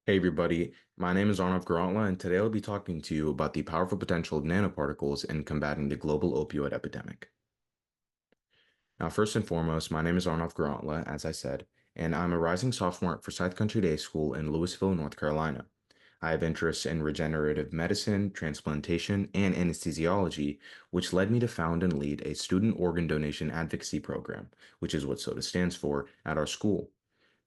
Hey everybody, my name is Aarnav Gorantla, and today I'll be talking to you about the powerful potential of nanoparticles in combating the global opioid epidemic. Now, first and foremost, my name is Aarnav Gorantla, as I said, and I'm a rising sophomore at Forsyth Country Day School in Louisville, North Carolina. I have interests in regenerative medicine, transplantation, and anesthesiology, which led me to found and lead a student organ donation advocacy program, which is what SOTA stands for, at our school.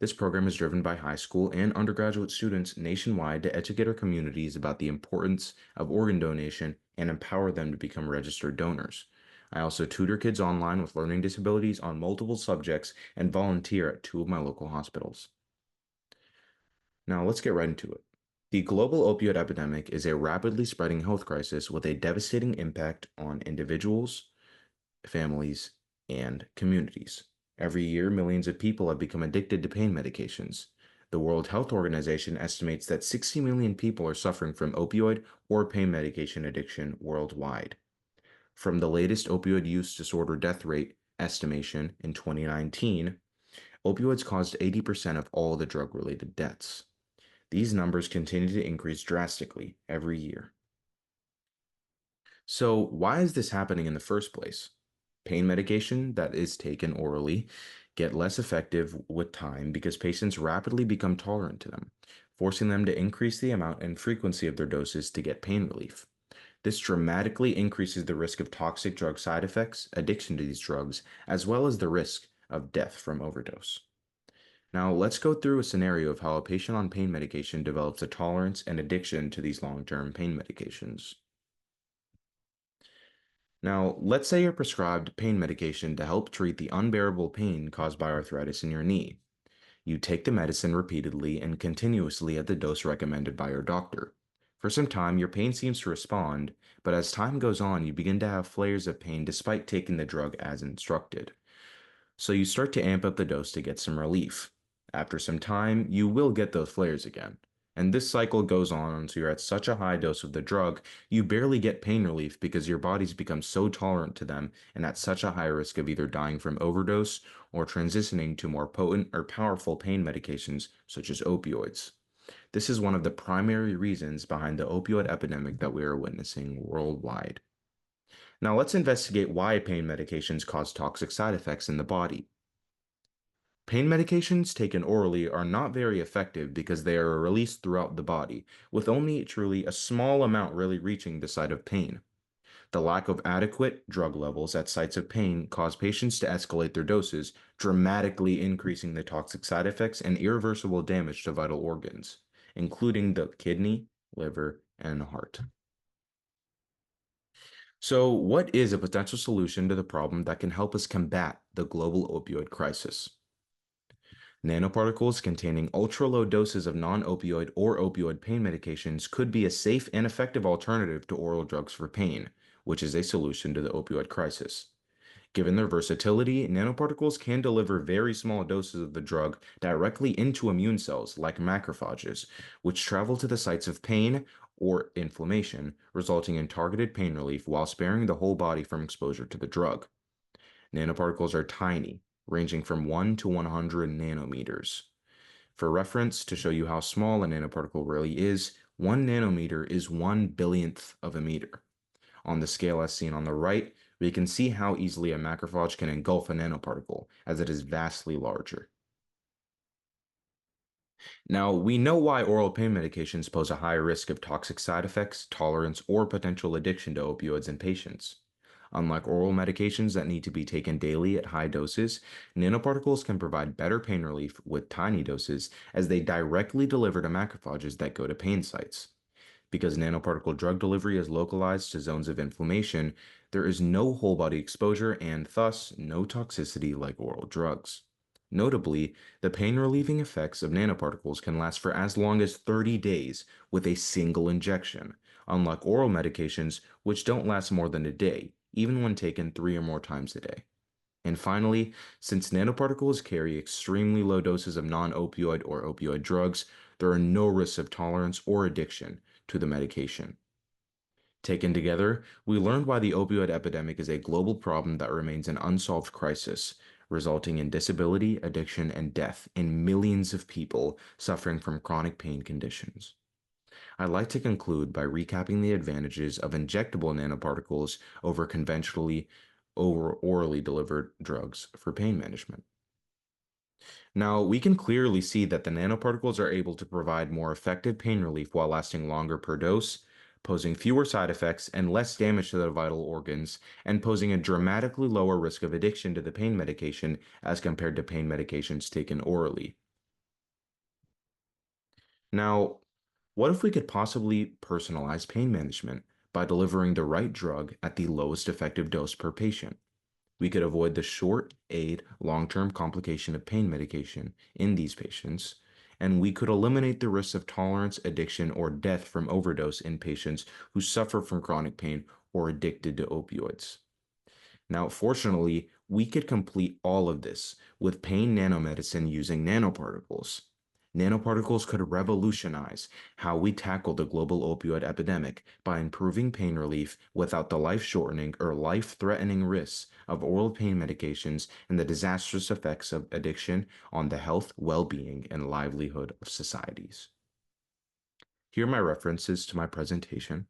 This program is driven by high school and undergraduate students nationwide to educate our communities about the importance of organ donation and empower them to become registered donors. I also tutor kids online with learning disabilities on multiple subjects and volunteer at two of my local hospitals. Now, let's get right into it. The global opioid epidemic is a rapidly spreading health crisis with a devastating impact on individuals, families, and communities. Every year, millions of people have become addicted to pain medications. The World Health Organization estimates that 60 million people are suffering from opioid or pain medication addiction worldwide. From the latest opioid use disorder death rate estimation in 2019, opioids caused 80% of all the drug-related deaths. These numbers continue to increase drastically every year. So, why is this happening in the first place? Pain medication that is taken orally get less effective with time because patients rapidly become tolerant to them, forcing them to increase the amount and frequency of their doses to get pain relief. This dramatically increases the risk of toxic drug side effects, addiction to these drugs, as well as the risk of death from overdose. Now, let's go through a scenario of how a patient on pain medication develops a tolerance and addiction to these long-term pain medications. Now, let's say you're prescribed pain medication to help treat the unbearable pain caused by arthritis in your knee. You take the medicine repeatedly and continuously at the dose recommended by your doctor. For some time, your pain seems to respond, but as time goes on, you begin to have flares of pain despite taking the drug as instructed. So you start to amp up the dose to get some relief. After some time, you will get those flares again. And this cycle goes on until you're at such a high dose of the drug, you barely get pain relief because your body's become so tolerant to them and at such a high risk of either dying from overdose or transitioning to more potent or powerful pain medications such as opioids. This is one of the primary reasons behind the opioid epidemic that we are witnessing worldwide. Now let's investigate why pain medications cause toxic side effects in the body. Pain medications taken orally are not very effective because they are released throughout the body, with only truly a small amount really reaching the site of pain. The lack of adequate drug levels at sites of pain cause patients to escalate their doses, dramatically increasing the toxic side effects and irreversible damage to vital organs, including the kidney, liver, and heart. So, what is a potential solution to the problem that can help us combat the global opioid crisis? Nanoparticles containing ultra-low doses of non-opioid or opioid pain medications could be a safe and effective alternative to oral drugs for pain, which is a solution to the opioid crisis. Given their versatility, nanoparticles can deliver very small doses of the drug directly into immune cells, like macrophages, which travel to the sites of pain or inflammation, resulting in targeted pain relief while sparing the whole body from exposure to the drug. Nanoparticles are tiny, ranging from 1 to 100 nanometers. For reference, to show you how small a nanoparticle really is, 1 nanometer is 1 billionth of a meter. On the scale as seen on the right, we can see how easily a macrophage can engulf a nanoparticle, as it is vastly larger. Now, we know why oral pain medications pose a high risk of toxic side effects, tolerance, or potential addiction to opioids in patients. Unlike oral medications that need to be taken daily at high doses, nanoparticles can provide better pain relief with tiny doses as they directly deliver to macrophages that go to pain sites. Because nanoparticle drug delivery is localized to zones of inflammation, there is no whole body exposure and thus no toxicity like oral drugs. Notably, the pain relieving effects of nanoparticles can last for as long as 30 days with a single injection, unlike oral medications which don't last more than a day, even when taken 3 or more times a day. And finally, since nanoparticles carry extremely low doses of non-opioid or opioid drugs, there are no risks of tolerance or addiction to the medication. Taken together, we learned why the opioid epidemic is a global problem that remains an unsolved crisis, resulting in disability, addiction, and death in millions of people suffering from chronic pain conditions. I'd like to conclude by recapping the advantages of injectable nanoparticles over conventionally or orally delivered drugs for pain management. Now, we can clearly see that the nanoparticles are able to provide more effective pain relief while lasting longer per dose, posing fewer side effects and less damage to the vital organs, and posing a dramatically lower risk of addiction to the pain medication as compared to pain medications taken orally. Now, what if we could possibly personalize pain management by delivering the right drug at the lowest effective dose per patient? We could avoid the short aid long-term complication of pain medication in these patients, and we could eliminate the risk of tolerance, addiction, or death from overdose in patients who suffer from chronic pain or addicted to opioids. Now, fortunately, we could complete all of this with pain nanomedicine using nanoparticles. Nanoparticles could revolutionize how we tackle the global opioid epidemic by improving pain relief without the life-shortening or life-threatening risks of oral pain medications and the disastrous effects of addiction on the health, well-being, and livelihood of societies. Here are my references to my presentation.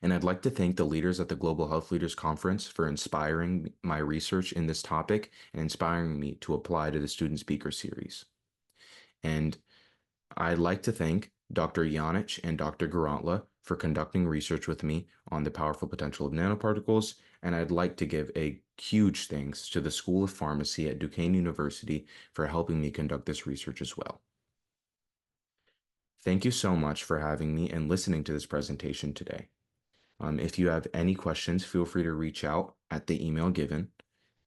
And I'd like to thank the leaders at the Global Health Leaders Conference for inspiring my research in this topic and inspiring me to apply to the Student Speaker Series. And I'd like to thank Dr. Janich and Dr. Gorantla for conducting research with me on the powerful potential of nanoparticles, and I'd like to give a huge thanks to the School of Pharmacy at Duquesne University for helping me conduct this research as well. Thank you so much for having me and listening to this presentation today. If you have any questions, feel free to reach out at the email given.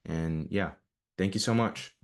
And yeah, thank you so much.